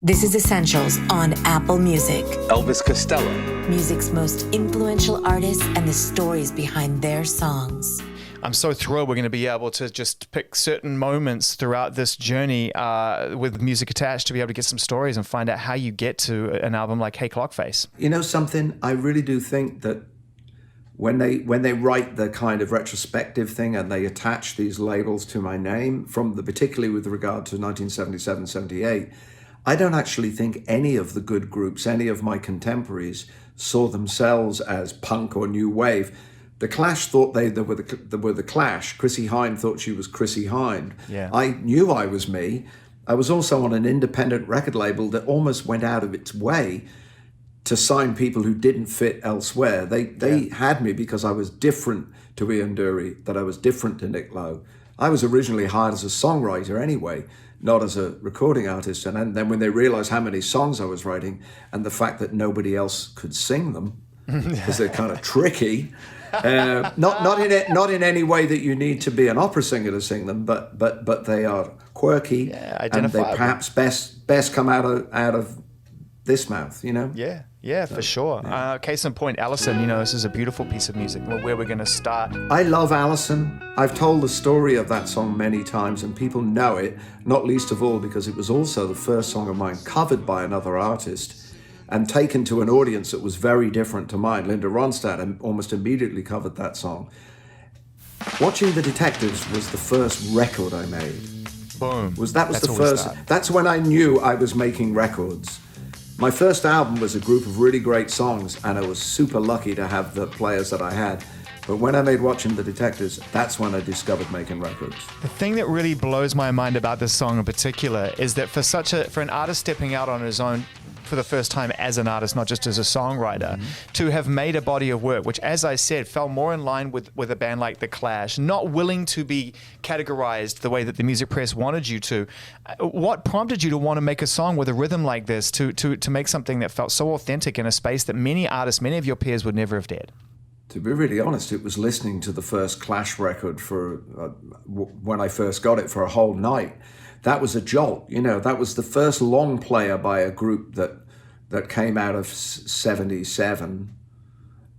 This is Essentials on Apple Music. Elvis Costello. Music's most influential artists and the stories behind their songs. I'm so thrilled we're going to be able to just pick certain moments throughout this journey with music attached to be able to get some stories and find out how you get to an album like Hey Clockface. You know something? I really do think that when they write the kind of retrospective thing and they attach these labels to my name, particularly with regard to 1977, 78, I don't actually think any of the good groups, any of my contemporaries, saw themselves as punk or new wave. The Clash thought they were the Clash. Chrissie Hynde thought she was Chrissie Hynde. Yeah. I knew I was me. I was also on an independent record label that almost went out of its way to sign people who didn't fit elsewhere. They had me because I was different to Ian Dury, that I was different to Nick Lowe. I was originally hired as a songwriter anyway, not as a recording artist. And then when they realized how many songs I was writing and the fact that nobody else could sing them, because they're kind of tricky, not in any way that you need to be an opera singer to sing them, but they are quirky, and they perhaps best come out of this mouth, you know? Yeah, for sure. Yeah. Case in point, Allison, this is a beautiful piece of music. Where we're going to start. I love Allison. I've told the story of that song many times and people know it, not least of all because it was also the first song of mine covered by another artist and taken to an audience that was very different to mine. Linda Ronstadt almost immediately covered that song. Watching the Detectives was the first record I made. Boom. That was the first. That's when I knew I was making records. My first album was a group of really great songs, and I was super lucky to have the players that I had. But when I made Watching the Detectives, that's when I discovered making records. The thing that really blows my mind about this song in particular is that for an artist stepping out on his own for the first time as an artist, not just as a songwriter, to have made a body of work, which, as I said, fell more in line with a band like The Clash, not willing to be categorized the way that the music press wanted you to. What prompted you to want to make a song with a rhythm like this, to make something that felt so authentic in a space that many artists, many of your peers would never have dared? To be really honest, it was listening to the first Clash record when I first got it for a whole night. That was a jolt, that was the first long player by a group that came out of 77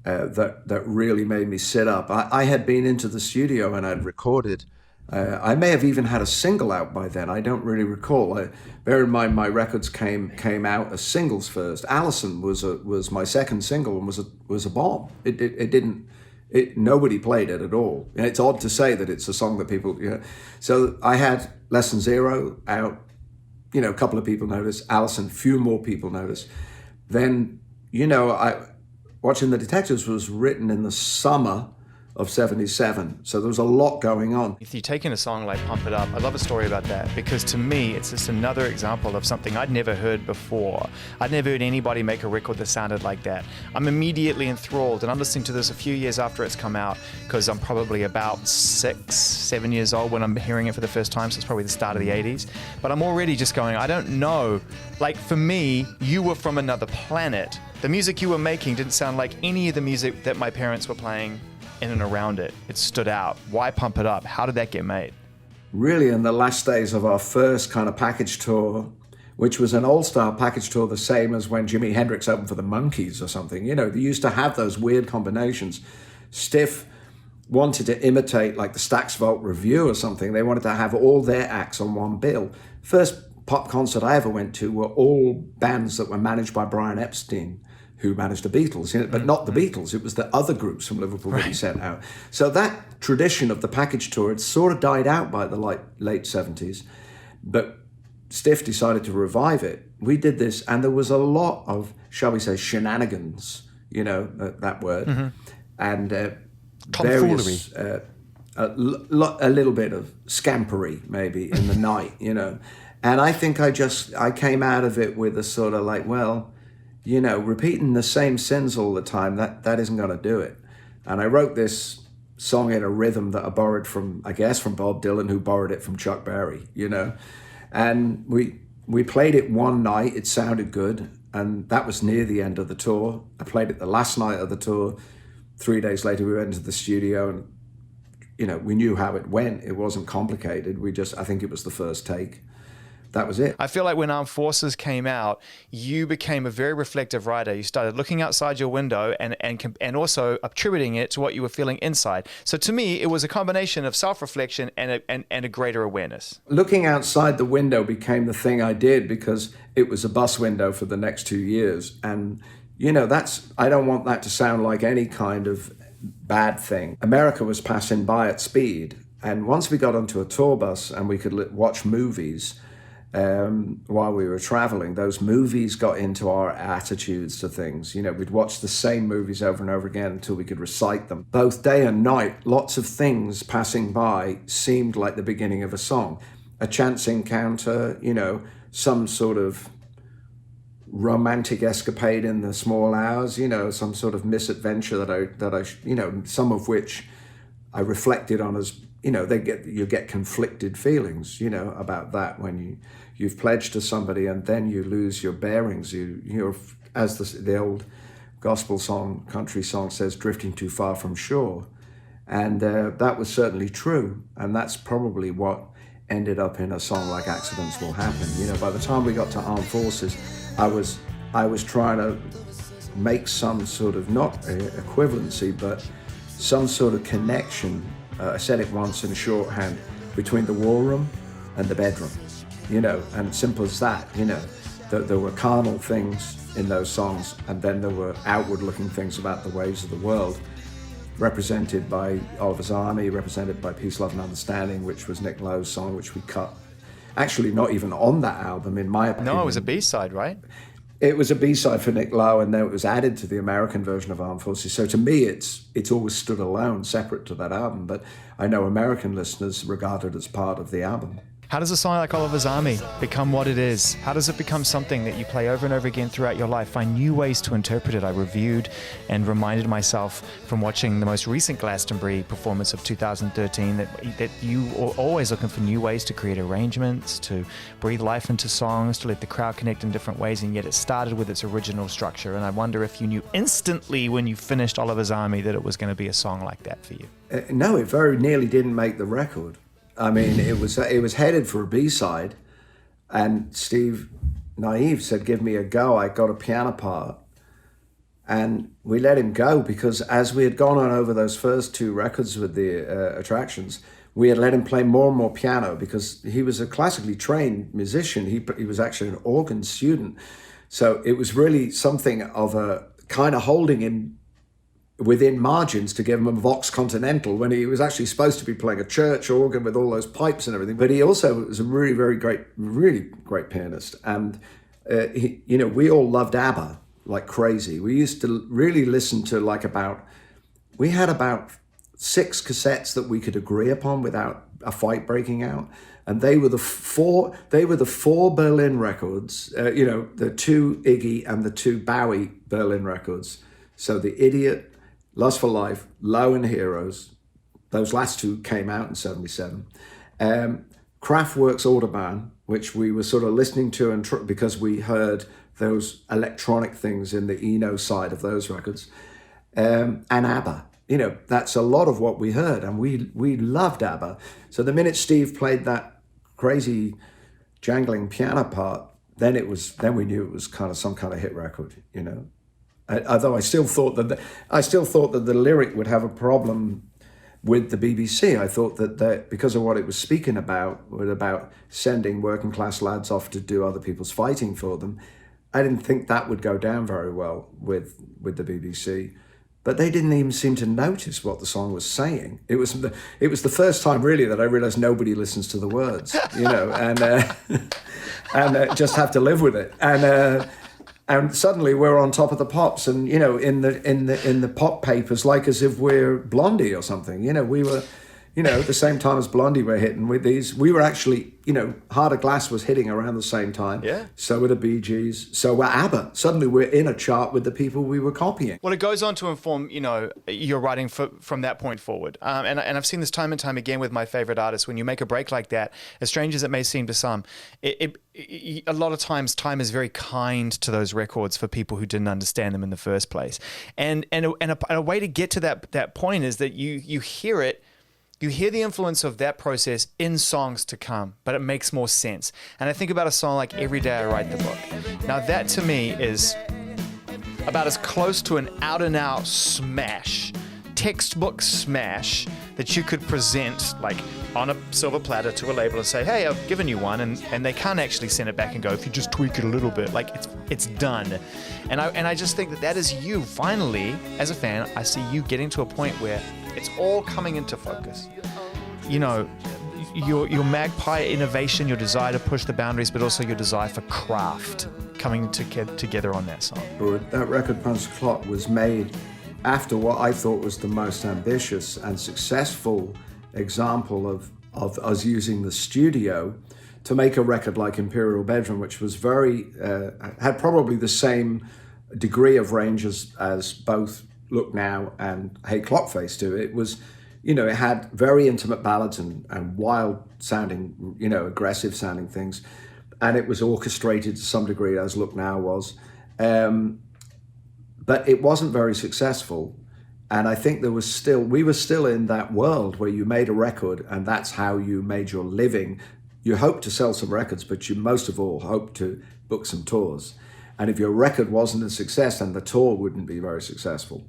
that really made me sit up. I had been into the studio and I'd recorded. I may have even had a single out by then. I don't really recall. Bear in mind, my records came out as singles first. Allison was my second single and was a bomb. Nobody played it at all. And it's odd to say that it's a song that people, So I had Lesson Zero out, a couple of people noticed. Allison, few more people noticed. Then, Watching the Detectives was written in the summer of 77. So there was a lot going on. If you take in a song like Pump It Up, I love a story about that because to me, it's just another example of something I'd never heard before. I'd never heard anybody make a record that sounded like that. I'm immediately enthralled and I'm listening to this a few years after it's come out because I'm probably about 6, 7 years old when I'm hearing it for the first time. So it's probably the start of the 80s. But I'm already just going, I don't know. Like for me, you were from another planet. The music you were making didn't sound like any of the music that my parents were playing in and around it. It stood out. Why Pump It Up? How did that get made? Really in the last days of our first kind of package tour, which was an all-star package tour, the same as when Jimi Hendrix opened for the Monkees or something. They used to have those weird combinations. Stiff wanted to imitate like the Stax Volt Review or something. They wanted to have all their acts on one bill. First pop concert I ever went to were all bands that were managed by Brian Epstein, who managed the Beatles, but not the Beatles. It was the other groups from Liverpool that he sent out. So that tradition of the package tour had sort of died out by the late 70s, but Stiff decided to revive it. We did this, and there was a lot of, shall we say, shenanigans, that word, and various, a little bit of scampery maybe in the night, And I think I came out of it with a sort of like, well, repeating the same sins all the time, that isn't going to do it. And I wrote this song in a rhythm that I borrowed from Bob Dylan, who borrowed it from Chuck Berry, And we played it one night, it sounded good, and that was near the end of the tour. I played it the last night of the tour. 3 days later, we went into the studio and, we knew how it went. It wasn't complicated. I think it was the first take. that was it. I feel like when Armed Forces came out, you became a very reflective writer. You started looking outside your window and also attributing it to what you were feeling inside. So to me, it was a combination of self-reflection and a greater awareness. Looking outside the window became the thing I did because it was a bus window for the next 2 years. And, I don't want that to sound like any kind of bad thing. America was passing by at speed. And once we got onto a tour bus and we could watch movies, while we were traveling, those movies got into our attitudes to things. We'd watch the same movies over and over again until we could recite them. Both day and night, lots of things passing by seemed like the beginning of a song. A chance encounter, some sort of romantic escapade in the small hours, some sort of misadventure that I some of which I reflected on as, you get conflicted feelings, about that when you've pledged to somebody and then you lose your bearings. You're, as the old gospel song, country song says, drifting too far from shore. And that was certainly true. And that's probably what ended up in a song like Accidents Will Happen. By the time we got to Armed Forces, I was trying to make some sort of, not equivalency, but some sort of connection. I said it once in shorthand, between the war room and the bedroom, and simple as that, there were carnal things in those songs, and then there were outward-looking things about the ways of the world, represented by Oliver's Army, represented by Peace, Love and Understanding, which was Nick Lowe's song, which we cut. Actually, not even on that album, in my opinion. No, it was a B-side, right? It was a B-side for Nick Lowe, and then it was added to the American version of Armed Forces. So to me, it's always stood alone, separate to that album. But I know American listeners regard it as part of the album. How does a song like Oliver's Army become what it is? How does it become something that you play over and over again throughout your life? Find new ways to interpret it. I reviewed and reminded myself from watching the most recent Glastonbury performance of 2013 that you are always looking for new ways to create arrangements, to breathe life into songs, to let the crowd connect in different ways, and yet it started with its original structure. And I wonder if you knew instantly when you finished Oliver's Army that it was going to be a song like that for you. No, it very nearly didn't make the record. I mean, it was headed for a B-side, and Steve Naive said, give me a go. I got a piano part. And we let him go because as we had gone on over those first two records with the Attractions, we had let him play more and more piano because he was a classically trained musician. He was actually an organ student. So it was really something of a kind of holding him within margins to give him a Vox Continental when he was actually supposed to be playing a church organ with all those pipes and everything. But he also was a really great pianist. And, we all loved ABBA like crazy. We used to really listen to we had about 6 cassettes that we could agree upon without a fight breaking out. And they were the four Berlin records, the 2 Iggy and the 2 Bowie Berlin records. So The Idiot, Lust for Life, Low and Heroes, those last 2 came out in 77. Kraftwerk's Autobahn, which we were sort of listening to because we heard those electronic things in the Eno side of those records, and ABBA. That's a lot of what we heard, and we loved ABBA. So the minute Steve played that crazy jangling piano part, then we knew it was kind of some kind of hit record, Although I still thought that the lyric would have a problem with the BBC. I thought that because of what it was speaking about sending working class lads off to do other people's fighting for them, I didn't think that would go down very well with the BBC. But they didn't even seem to notice what the song was saying. It was the first time really that I realized nobody listens to the words, and just have to live with it. And suddenly we're on top of the pops, and in the pop papers, like as if we're Blondie or something. We were, at the same time as Blondie were hitting with these. We were actually, Heart of Glass was hitting around the same time. Yeah. So were the Bee Gees. So were ABBA. Suddenly we're in a chart with the people we were copying. Well, it goes on to inform, your writing from that point forward. And I've seen this time and time again with my favorite artists. When you make a break like that, as strange as it may seem to some, a lot of times time is very kind to those records for people who didn't understand them in the first place. And a way to get to that point is that you hear it you hear the influence of that process in songs to come, but it makes more sense. And I think about a song like Every Day I Write the Book. Now that to me is about as close to an out-and-out smash, textbook smash, that you could present like on a silver platter to a label and say, hey, I've given you one, and they can't actually send it back and go, if you just tweak it a little bit, like it's done. And I just think that is you. Finally, as a fan, I see you getting to a point where it's all coming into focus. You know, your magpie innovation, your desire to push the boundaries, but also your desire for craft coming together on that song. That record, Punch the Clock, was made after what I thought was the most ambitious and successful example of us using the studio to make a record like Imperial Bedroom, which was had probably the same degree of range as both Look Now and Hey Clockface do. It was, it had very intimate ballads and wild sounding, aggressive sounding things. And it was orchestrated to some degree, as Look Now was. But it wasn't very successful. And I think we were still in that world where you made a record and that's how you made your living. You hoped to sell some records, but you most of all hoped to book some tours. And if your record wasn't a success, then the tour wouldn't be very successful.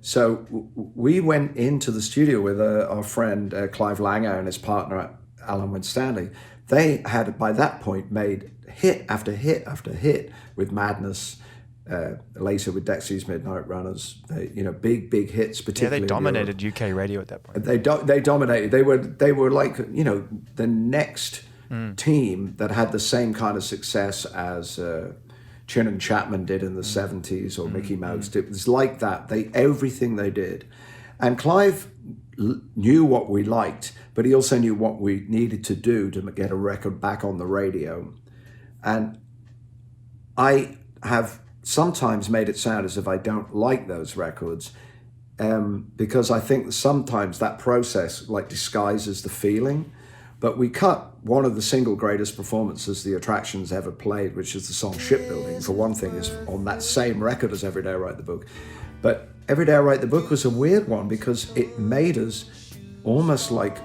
So we went into the studio with our friend Clive Langer and his partner Alan Winstanley. They had, by that point, made hit after hit after hit with Madness, later with Dexys Midnight Runners, big hits, particularly. Yeah, they dominated UK radio at that point. They dominated. They were like, the next team that had the same kind of success as Chin and Chapman did in the 70s, or Mickey Mouse did. It was like that. Everything they did. And Clive knew what we liked, but he also knew what we needed to do to get a record back on the radio. And I have sometimes made it sound as if I don't like those records, because I think sometimes that process like disguises the feeling. But we cut one of the single greatest performances the Attractions ever played, which is the song Shipbuilding, for one thing, is on that same record as Every Day I Write the Book. But Every Day I Write the Book was a weird one because it made us almost like,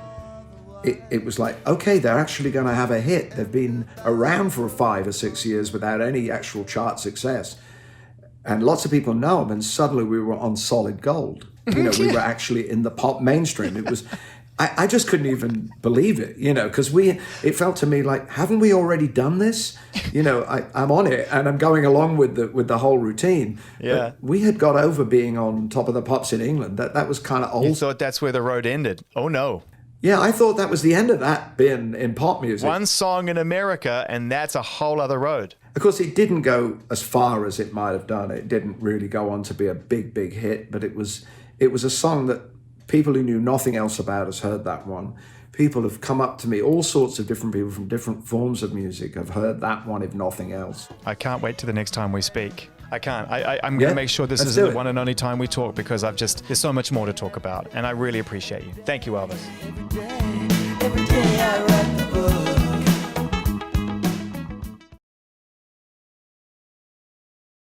it was like, okay, they're actually going to have a hit. They've been around for 5 or 6 years without any actual chart success. And lots of people know them, and suddenly we were on solid gold. We were actually in the pop mainstream. It was, I just couldn't even believe it, because it felt to me like, haven't we already done this? I'm on it and I'm going along with the whole routine. Yeah. But we had got over being on Top of the Pops in England. That was kind of old. You thought that's where the road ended. Oh no. Yeah, I thought that was the end of that being in pop music. One song in America, and that's a whole other road. Of course, it didn't go as far as it might have done. It didn't really go on to be a big hit, but it was a song that people who knew nothing else about us heard that one. People have come up to me, all sorts of different people from different forms of music have heard that one, if nothing else. I can't wait to the next time we speak. I can't. I'm going to make sure this isn't the one and only time we talk, because there's so much more to talk about, and I really appreciate you. Thank you, Elvis. Every day I write the book.